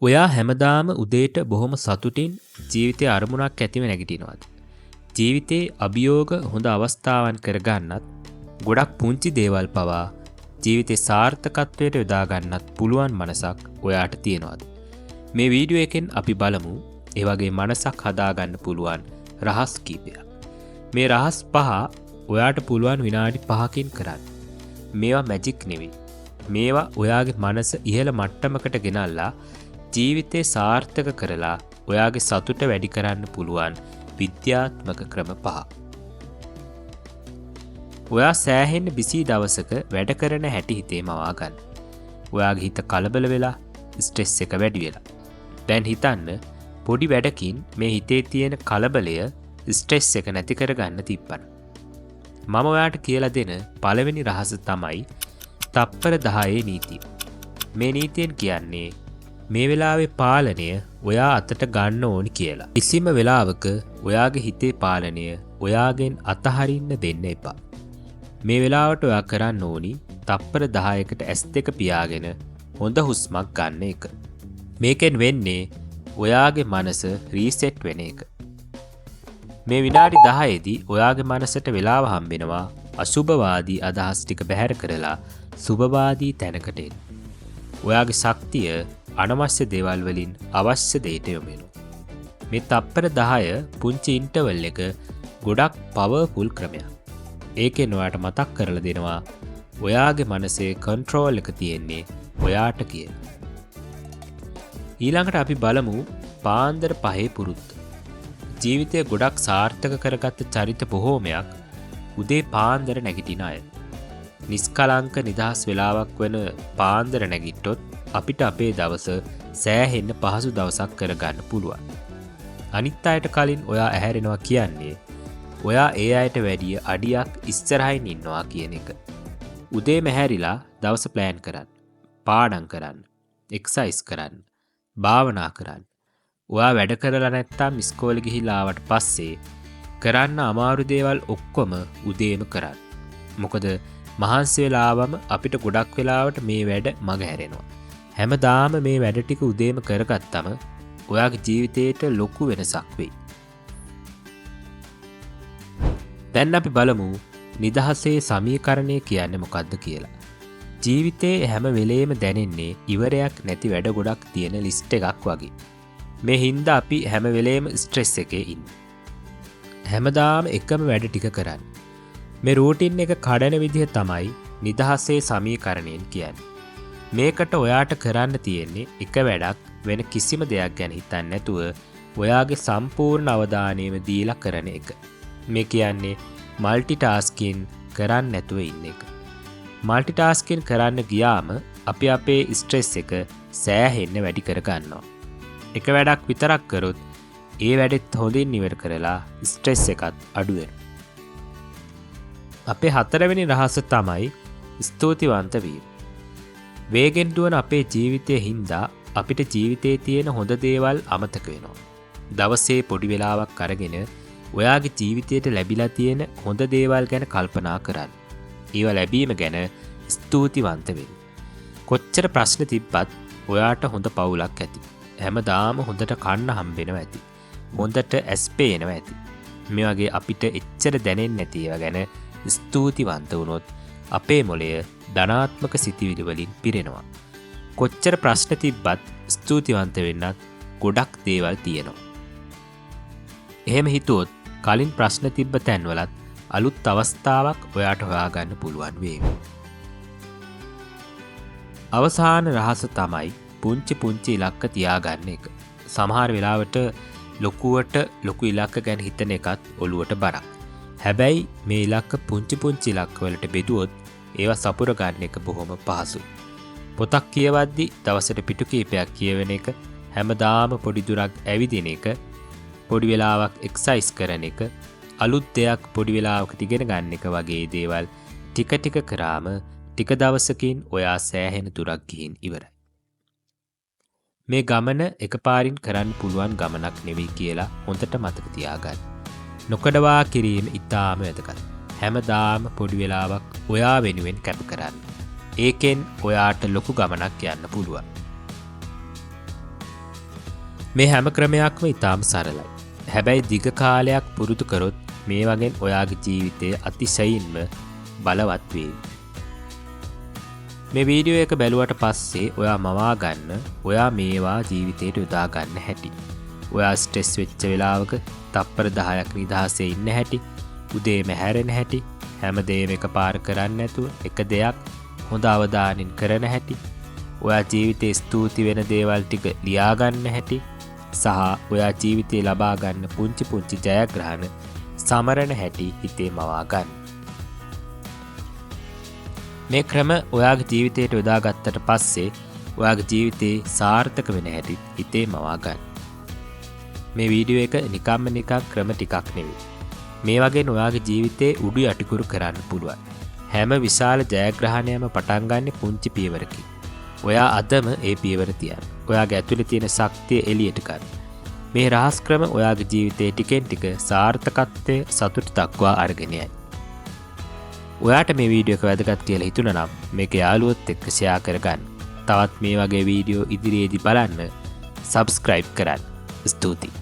ඔයා හැමදාම උදේට බොහොම සතුටින් ජීවිතයේ අරමුණක් ඇතිව නැගිටිනවද? ජීවිතේ අභියෝග හොඳ අවස්ථාවන් කරගන්නත් ගොඩක් පුංචි දේවල් පවා ජීවිතේ සාර්ථකත්වයට යොදා ගන්නත් පුළුවන් මනසක් ඔයාට තියෙනවද? මේ වීඩියෝ එකෙන් අපි බලමු ඒ වගේ මනසක් හදාගන්න පුළුවන් රහස් කීපයක්. මේ රහස් පහ ඔයාට පුළුවන් විනාඩි 5කින් කරන්න. මේවා මැජික් නෙවෙයි. මේවා ඔයාගේ මනස ඉහළ මට්ටමකට ගෙනල්ලා ජීවිතේ සාර්ථක කරලා ඔයාගේ සතුට වැඩි කරන්න පුළුවන් විද්‍යාත්මක ක්‍රම පහ. ඔයා සෑහෙන්න බිසි දවසක වැඩ කරන හැටි හිතේ මවා ගන්න. ඔයාගේ හිත කලබල වෙලා ස්ට්‍රෙස් එක වැඩි වෙලා. දැන් හිතන්න පොඩි වැඩකින් මේ හිතේ තියෙන කලබලය ස්ට්‍රෙස් එක නැති කරගන්න තිබ්බන. මම ඔයාට කියලා දෙන පළවෙනි රහස තමයි තප්පර 10 නීතිය. මේ නීතියෙන් කියන්නේ මේ වෙලාවේ පාලනය ඔයා අතට ගන්න ඕනි කියලා. කිසිම වෙලාවක ඔයාගේ හිතේ පාලනය ඔයාගෙන් අතහරින්න දෙන්න එපා. මේ වෙලාවට ඔයා කරන්න ඕනි තප්පර 10කට S2 පියාගෙන හොඳ හුස්මක් ගන්න එක. මේකෙන් වෙන්නේ ඔයාගේ මනස රීසෙට් වෙන එක. මේ විනාඩි 10ේදී ඔයාගේ මනසට වෙලාව හම්බෙනවා අසුභවාදී අදහස් ටික බැහැර කරලා සුභවාදී තැනකට එන්න. ඔයාගේ ශක්තිය අනවශ්‍ය දේවල් වලින් අවශ්‍ය දෙයට යොමු. මේ තප්පර 10 පුංචි ඉන්ටර්වල් එක ගොඩක් පවර්ෆුල් ක්‍රමයක්. ඒකෙන් ඔයාට මතක් කරලා දෙනවා ඔයාගේ මනසේ කන්ට්‍රෝල් එක තියෙන්නේ ඔයාට කියලා. ඊළඟට අපි බලමු පාන්දර 5 පුරුද්ද. ජීවිතය ගොඩක් සාර්ථක කරගත්ත චරිත බොහෝමයක් උදේ පාන්දර නැගිටින අය. නිස්කලංක නිදහස් වෙලාවක් වෙන පාන්දර නැගිට්ටොත් අපිට අපේ දවස සෑහෙන්න පහසු දවසක් කරගන්න පුළුවන්. අනිත් අයට කලින් ඔයා ඇහැරෙනවා කියන්නේ ඔයා ඒ අයට වැඩිය අඩියක් ඉස්සරහින් ඉන්නවා කියන එක. උදේම ඇහැරිලා දවස ප්ලෑන් කරන්න, පාඩම් කරන්න, එක්සර්සයිස් කරන්න, භාවනා කරන්න. ඔයා වැඩ කරලා නැත්තම් ඉස්කෝලේ ගිහිල්ලා ආවට පස්සේ කරන්න අමාරු දේවල් ඔක්කොම උදේම කරන්න. මොකද මහන්සි වෙලාවම අපිට ගොඩක් වෙලාවට මේ වැඩ මග හැරෙනවා. හැමදාම මේ වැඩ ටික උදේම කරගත්තම ඔයාගේ ජීවිතේට ලොකු වෙනසක් වෙයි. දැන් අපි බලමු නිදහසේ සමීකරණය කියන්නේ මොකක්ද කියලා. ජීවිතේ හැම වෙලේම දැනෙන්නේ ඉවරයක් නැති වැඩ ගොඩක් තියෙන ලිස්ට් එකක් වගේ. මේ හින්දා අපි හැම වෙලේම ස්ට්‍රෙස් එකේ ඉන්නේ. හැමදාම එකම වැඩ ටික කරන්න. මේ රූටින් එක කඩන විදිහ තමයි නිදහසේ සමීකරණයෙන් කියන්නේ. මේකට ඔයාට කරන්න තියෙන්නේ එක වැඩක් වෙන කිසිම දෙයක් ගැන හිතන්නේ නැතුව ඔයාගේ සම්පූර්ණ අවධානයම දීලා කරන එක. මේ කියන්නේ মালටි ටාස්කින් කරන්න නැතුව ඉන්න එක. মালටි ටාස්කින් කරන්න ගියාම අපි අපේ ස්ට්‍රෙස් එක සෑහෙන්න වැඩි කර ගන්නවා. එක වැඩක් විතරක් කරොත් ඒ වැඩෙත් හොඳින් ඉවර කරලා ස්ට්‍රෙස් එකත් අඩු වෙනවා. අපේ හතරවෙනි රහස තමයි ස්තුතිවන්ත වීම. වේගෙන් දුවන අපේ ජීවිතයේ හින්දා අපිට ජීවිතයේ තියෙන හොඳ දේවල් අමතක වෙනවා. දවසේ පොඩි වෙලාවක් අරගෙන ඔයාගේ ජීවිතයට ලැබිලා තියෙන හොඳ දේවල් ගැන කල්පනා කරන්න. ඒවා ලැබීම ගැන ස්තුතිවන්ත වෙන්න. කොච්චර ප්‍රශ්න තිබ්බත් ඔයාට හොඳ පවුලක් ඇති. හැමදාම හොඳට කන්න හම්බෙනවා ඇති. හොඳට ඇස් පේනවා ඇති. මේ වගේ අපිට එච්චර දැනෙන්නේ නැති ඒවා ගැන ස්තුතිවන්ත වුණොත් අපේ මොළය ධනාත්මක සිතිවිලි වලින් පිරෙනවා. කොච්චර ප්‍රශ්න තිබ්බත් ස්තුතිවන්ත වෙන්නත් ගොඩක් දේවල් තියෙනවා. එහෙම හිතුවොත් කලින් ප්‍රශ්න තිබ්බ තැන්වලත් අලුත් අවස්ථාවක් ඔයාට හොයාගන්න පුළුවන් වේවි. අවසාන රහස තමයි පුංචි පුංචි ඉලක්ක තියාගන්න එක. සමහර වෙලාවට ලොකුවට ලොකු ඉලක්ක ගැන හිතන එකත් ඔළුවට බරක්. හැබැයි මේ ඉලක්ක පුංචි පුංචි ඉලක්ක වලට බෙදුවොත් ඒවා සපුර ගන්න එක බොහොම පහසුයි. පොතක් කියවද්දි දවසට පිටු කීපයක් කියවෙන එක, හැමදාම පොඩි දුරක් ඇවිදින එක, පොඩි වෙලාවක් එක්සර්සයිස් කරන එක, අලුත් දෙයක් පොඩි වෙලාවකට ඉගෙන ගන්න එක වගේ දේවල් ටික ටික කරාම ටික දවසකින් ඔයා සෑහෙන දුරක් ගිහින් ඉවරයි. මේ ගමන එකපාරින් කරන්න පුළුවන් ගමනක් නෙවෙයි කියලා හොඳට මතක තියාගන්න. නොකඩවා කිරීම ඉතාම වැදගත්. හැමදාම පොඩි වෙලාවක් ඔයා වෙනුවෙන් කැප කරන්න. ඒකෙන් ඔයාට ලොකු ගමනක් යන්න පුළුවන්. මේ හැම ක්‍රමයක්ම ඉතාම සරලයි. හැබැයි දිග කාලයක් පුරුදු කරොත් මේ වගෙන් ඔයාගේ ජීවිතය අතිශයින්ම බලවත් වේවි. මේ වීඩියෝ එක බැලුවට පස්සේ ඔයා මවා ගන්න ඔයා මේවා ජීවිතයට යොදා ගන්න හැටි. ඔයා ස්ට්‍රෙස් වෙච්ච වෙලාවක තප්පර 10ක් නිදහසේ ඉන්න හැටි, උදේම හැරෙන හැටි, හැමදේම එකපාර කරන්නේ නැතුව එක දෙයක් හොඳ අවධානයෙන් කරන හැටි, ඔයා ජීවිතේ ස්තුති වෙන දේවල් ටික ලියා ගන්න හැටි සහ ඔයා ජීවිතේ ලබා ගන්න පුංචි පුංචි ජයග්‍රහණ සමරන හැටි හිතේ මවා ගන්න. මේ ක්‍රම ඔයාගේ ජීවිතයට යොදා ගත්තට පස්සේ ඔයාගේ ජීවිතේ සාර්ථක වෙන හැටි හිතේ මවා ගන්න. මේ වීඩියෝ එක නිකන් ක්‍රම ටිකක් නෙවෙයි. මේ වගේ ඔයාගේ ජීවිතේ උඩු යටිකුරු කරන්න පුළුවන්. හැම විශාල ජයග්‍රහණයක්ම පටන් ගන්න පුංචි පියවරකින්. ඔයා අදම ඒ පියවර තියන්න. ඔයාගේ ඇතුලේ තියෙන ශක්තිය එළියට ගන්න. මේ රහස් ක්‍රම ඔයාගේ ජීවිතේ ටිකෙන් ටික සාර්ථකත්වයේ සතුට දක්වා අරගෙන යයි. ඔයාට මේ වීඩියෝ එක වැදගත් කියලා හිතුණා නම් මේක යාළුවොත් එක්ක ෂෙයා කරගන්න. තවත් මේ වගේ වීඩියෝ ඉදිරියේදී බලන්න subscribe කරන්න. ස්තුතියි.